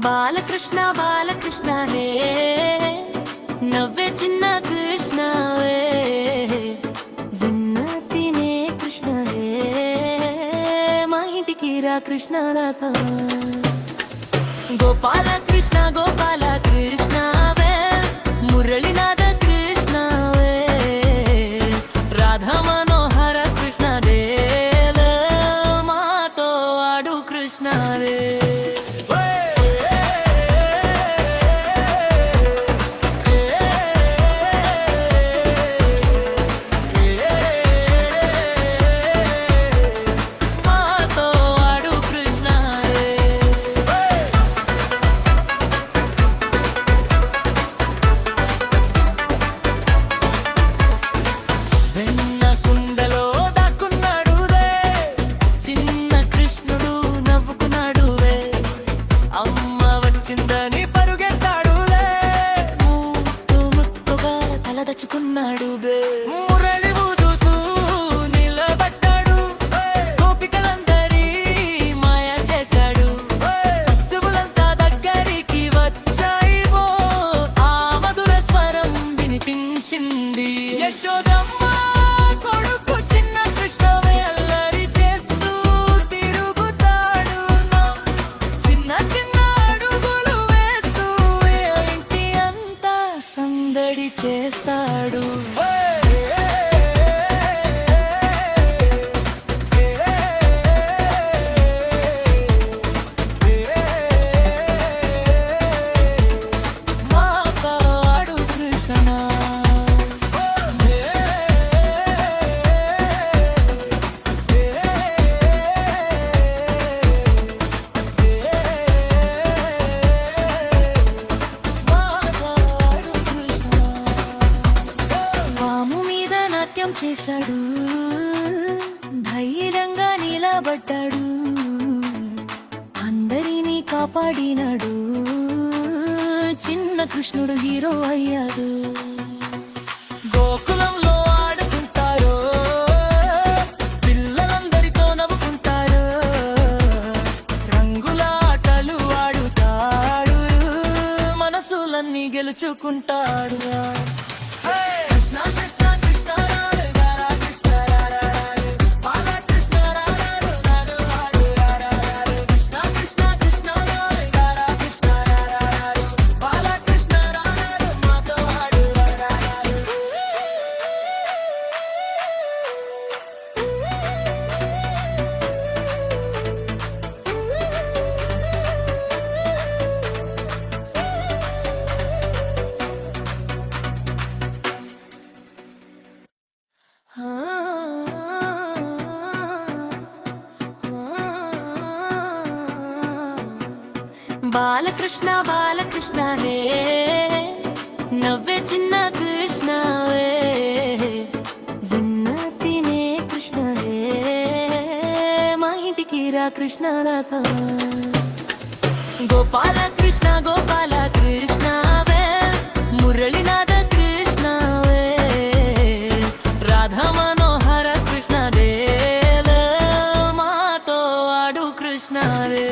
బాలకృష్ణ బాలకృష్ణ హే నవ్వే చిన్న కృష్ణవే విన్న తినే కృష్ణ హే మా ఇంటికి రా కృష్ణ రాత గోపాల కృష్ణ గోపాల కృష్ణవే మురళీనాథ కృష్ణవే రాధా మనోహర కృష్ణ దేవ మాతో ఆడు కృష్ణ రే మురళి ఊదుతూ నిలబడ్డాడు గోపికలందరి మాయ చేశాడు పశువులంతా దగ్గరికి వచ్చాయివో ఆ మధుర స్వరం వినిపించింది యశోదమ్మ కొడుకు చిన్న కృష్ణవే అల్లరి చేస్తూ తిరుగుతాడు చిన్న చిన్న అడుగులు వేస్తూ ఇంటి అంతా సందడి చేస్తాడు చేశాడు ధైర్యంగా నిలబడ్డాడు అందరినీ కాపాడినాడు చిన్న కృష్ణుడు హీరో అయ్యాడు గోకులంలో ఆడుకుంటారు పిల్లలందరితో నవ్వుకుంటారు రంగుల ఆటలు ఆడుతాడు మనసులన్నీ గెలుచుకుంటాడు కృష్ణ కృష్ణ బాలకృష్ణ బాలకృష్ణ హే నవ్వే చిన్న కృష్ణవే విన్న తినే కృష్ణ హే మా ఇంటికి రా కృష్ణ రాత గోపాల కృష్ణ గోపాల కృష్ణవే మురళీనాథ కృష్ణవే రాధా మనోహర కృష్ణ దేవ మాతో ఆడు కృష్ణ రే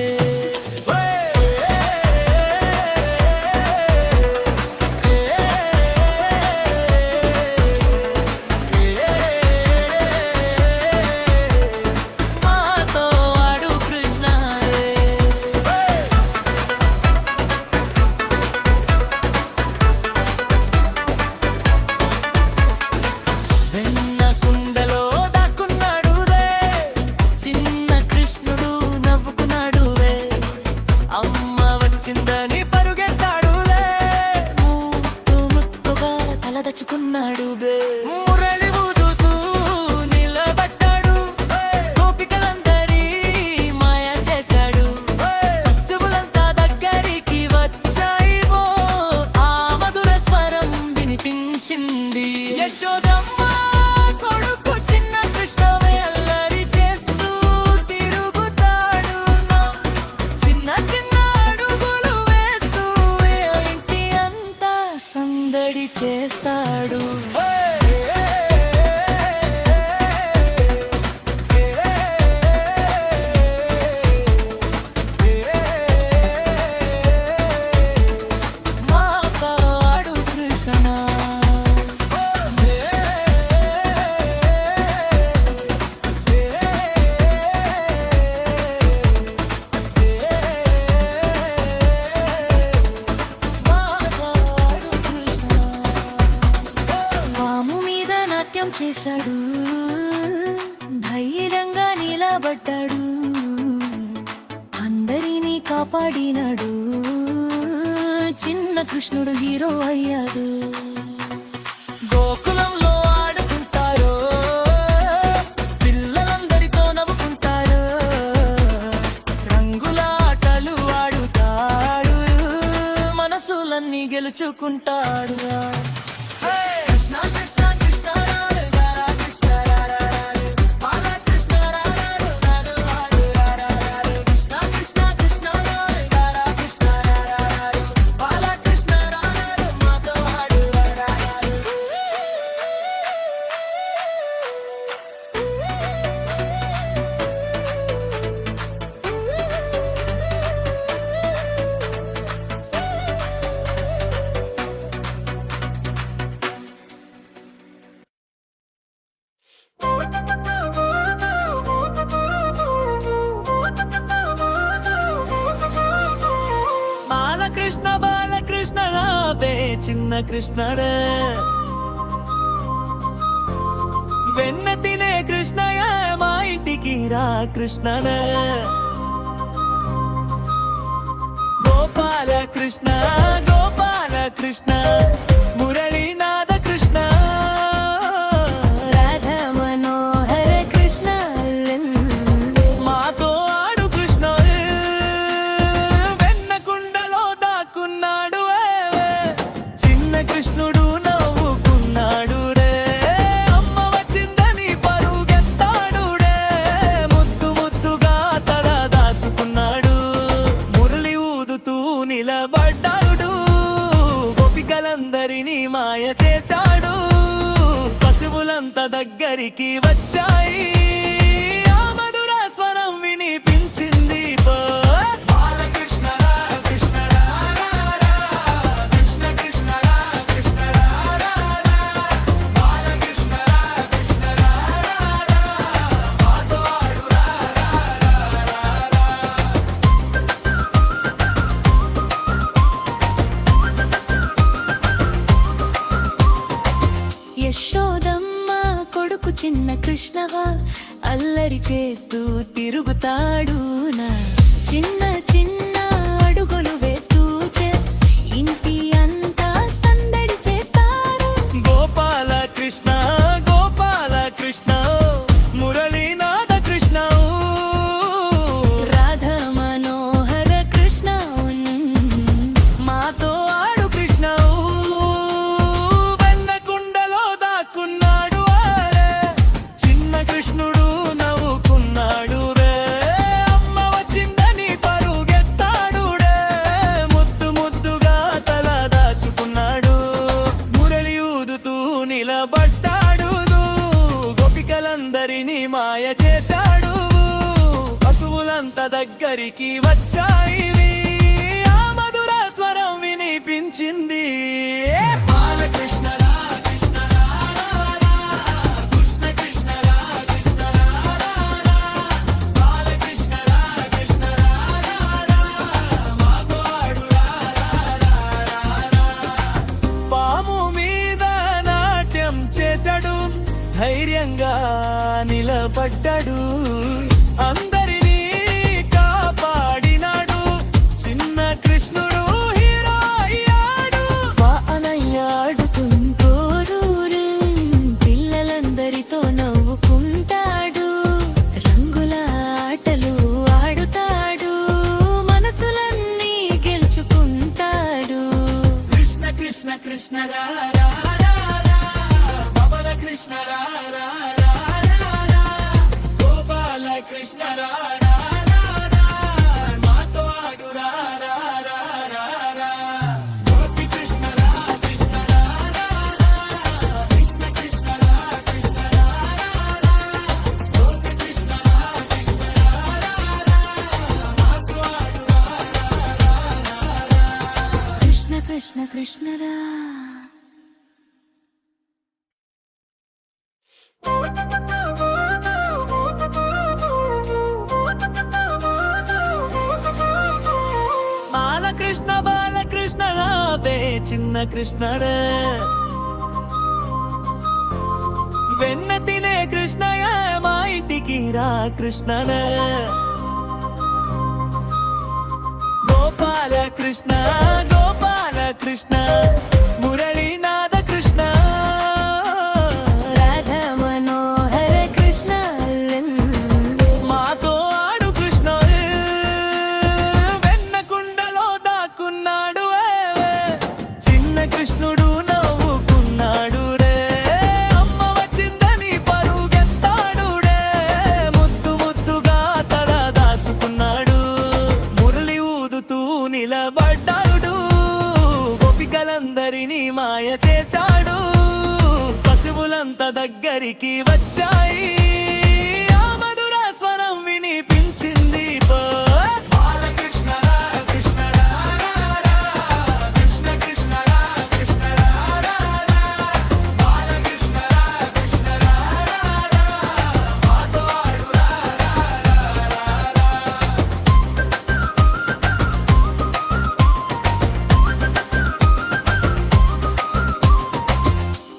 నాట్యం చేశాడు, ధైర్యంగా నిలబడ్డాడు, అందరినీ కాపాడినాడు. చిన్న కృష్ణుడు హీరో అయ్యాడు. గోకులంలో ఆడుకుంటారు, పిల్లలందరితో నవ్వుకుంటారు, రంగుల ఆటలు ఆడుతాడు, మనసులన్నీ గెలుచుకుంటాడు. బాలకృష్ణ బాలకృష్ణ రావే చిన్న కృష్ణడే, వెన్న తినే కృష్ణయ్య మా ఇంటికి రా కృష్ణనే. గోపాల కృష్ణ గోపాల కృష్ణ మురళీనాథ కృష్ణ, రాధా మనోహర కృష్ణ, మాతో ఆడు కృష్ణ, వెన్న కుండలో దాక్కున్నాడు, చిన్న కృష్ణుడు నవ్వుకున్నాడు రే, అమ్మ వచ్చిందని పరుగెత్తాడు రే, ముద్దు ముద్దుగా తల దాచుకున్నాడు, మురళి ఊదుతూ నిలబడ్డాడు, గోపికలందరినీ మాయ చేశాడు, పశువులంత దగ్గరికి వచ్చాయి, ఆ మధుర స్వరం వినిపించింది. యశోదమ్మ కొడుకు చిన్న కృష్ణవా అల్లరి చేస్తూ తిరుగుతాడు, నా చిన్న చిన్న అడుగులు వేస్తూ ఇంటి అంతా సందడి చేస్తారు. గోపాల కృష్ణ గోపాల కృష్ణ మురళీనాథ కృష్ణ, రాధా మనోహర కృష్ణ, మాతో ఆడు కృష్ణ, వెన్న కుండలో దాక్కున్నాడు రే, చిన్న కృష్ణుడు నవ్వుకున్నాడు రే, అమ్మ వచ్చిందని పరుగెత్తాడు రే, ముద్దు ముద్దుగా తల దాచుకున్నాడు, మురళి ఊదుతూ నిలబడ్డాడు, గోపికలందరినీ మాయ చేశాడు, పశువులంత దగ్గరికి వచ్చాయి, ఆ మధుర స్వరం వినిపించింది. బాలకృష్ణ రా కృష్ణ రా రా, కృష్ణ కృష్ణ రా కృష్ణ రా రా, బాలకృష్ణ రా కృష్ణ రా రా, మాతో ఆడు రా రా. పాము మీద నాట్యం చేశాడు, ధైర్యంగా నిలబడ్డాడు, అందరినీ కాపాడినాడు, చిన్న కృష్ణుడు హీరో అయ్యాడు. ఆడుతుంటోరు పిల్లలందరితో నవ్వుకుంటాడు, రంగుల ఆటలు ఆడుతాడు, మనసులన్నీ గెలుచుకుంటాడు. కృష్ణ కృష్ణ కృష్ణ రా రా రా రా, బబల కృష్ణ రా రా రా రా, గోపాల కృష్ణ రా రా రా రా, మాతో ఆడు రా రా రా రా, గోపి కృష్ణ రా కృష్ణ రా రా రా, కృష్ణ కృష్ణ రా కృష్ణ రా రా, గోపి కృష్ణ రా కృష్ణ రా రా, మాతో ఆడు రా రా రా, కృష్ణ కృష్ణ కృష్ణ రా. బాలకృష్ణ బాలకృష్ణ రావే చిన్న కృష్ణడే, వెన్న తినే కృష్ణయ్య మా ఇంటికి రా కృష్ణనే గోపాల కృష్ణ గోపాల కృష్ణ మురళీనాథ కృష్ణ రాధా మనోహర కృష్ణ మాతో ఆడు కృష్ణ వెన్న కుండలో దాక్కున్నాడు చిన్న కృష్ణుడు నవ్వుకున్నాడు రే అమ్మ వచ్చిందని పరుగెత్తాడు రే ముద్దు ముద్దుగా తల దాచుకున్నాడు మురళి ఊదుతూ నిలబడ్డాడు గోపికలందరినీ మాయ చేశాడు పశువులంత దగ్గరికి వచ్చాయి ఆ మధుర స్వరం వినిపించింది బాలకృష్ణ కృష్ణ కృష్ణ కృష్ణ కృష్ణ బాలకృష్ణ కృష్ణ మాతో ఆడు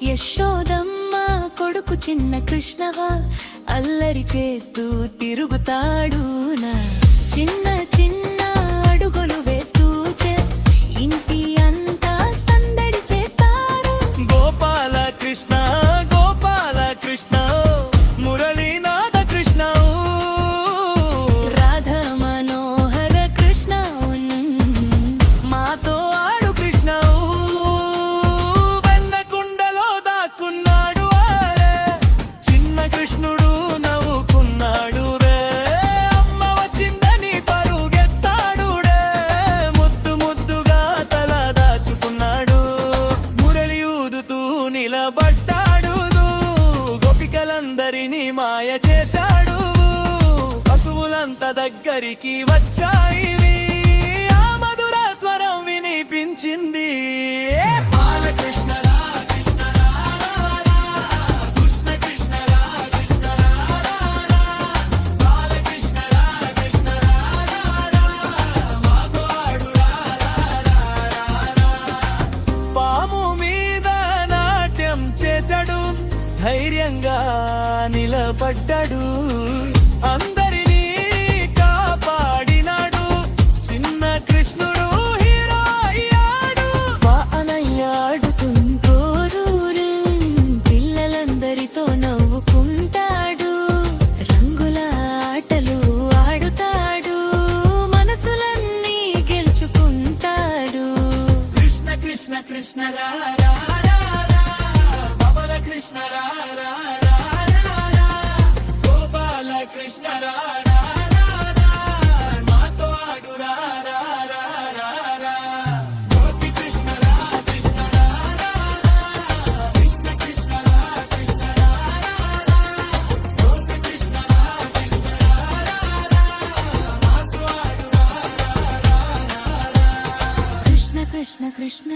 యశోదమ్మ కొడుకు చిన్న కృష్ణవా అల్లరి చేస్తూ తిరుగుతాడు నా చిన్న చిన్న అడుగులు వేస్తూ ఇంటి అంతా సందడి చేస్తారు గోపాల కృష్ణ గోపాల కృష్ణ మురళీనాథ కృష్ణ రాధా మనోహర కృష్ణ మాతో ఆడు కృష్ణ కుండలో దాక్కున్నాడు చిన్న కృష్ణుడు నవ్వుకున్నాడు రే అమ్మ వచ్చిందని పరుగెత్తాడు రే ముద్దు ముద్దుగా తల దాచుకున్నాడు మురళి ఊదుతూ నిలబడ్డాడు గోపికలందరినీ మాయ చేశాడు పశువులంత దగ్గరికి వచ్చాయి ఆ మధుర స్వరం వినిపించింది బాలకృష్ణ ధైర్యంగా నిలబడ్డాడు అందరినీ కాపాడినాడు చిన్న కృష్ణుడు హీరో అయ్యాడు ఆడుతుంటోరు పిల్లలందరితో నవ్వుకుంటాడు రంగుల ఆటలు ఆడుతాడు మనసులన్నీ గెలుచుకుంటాడు కృష్ణ కృష్ణ కృష్ణ కృష్ణ గోపాల కృష్ణ మాతో ఆడు గోపి కృష్ణ కృష్ణ కృష్ణ కృష్ణ కృష్ణ గోపి కృష్ణ మాతో ఆడు కృష్ణ కృష్ణ కృష్ణ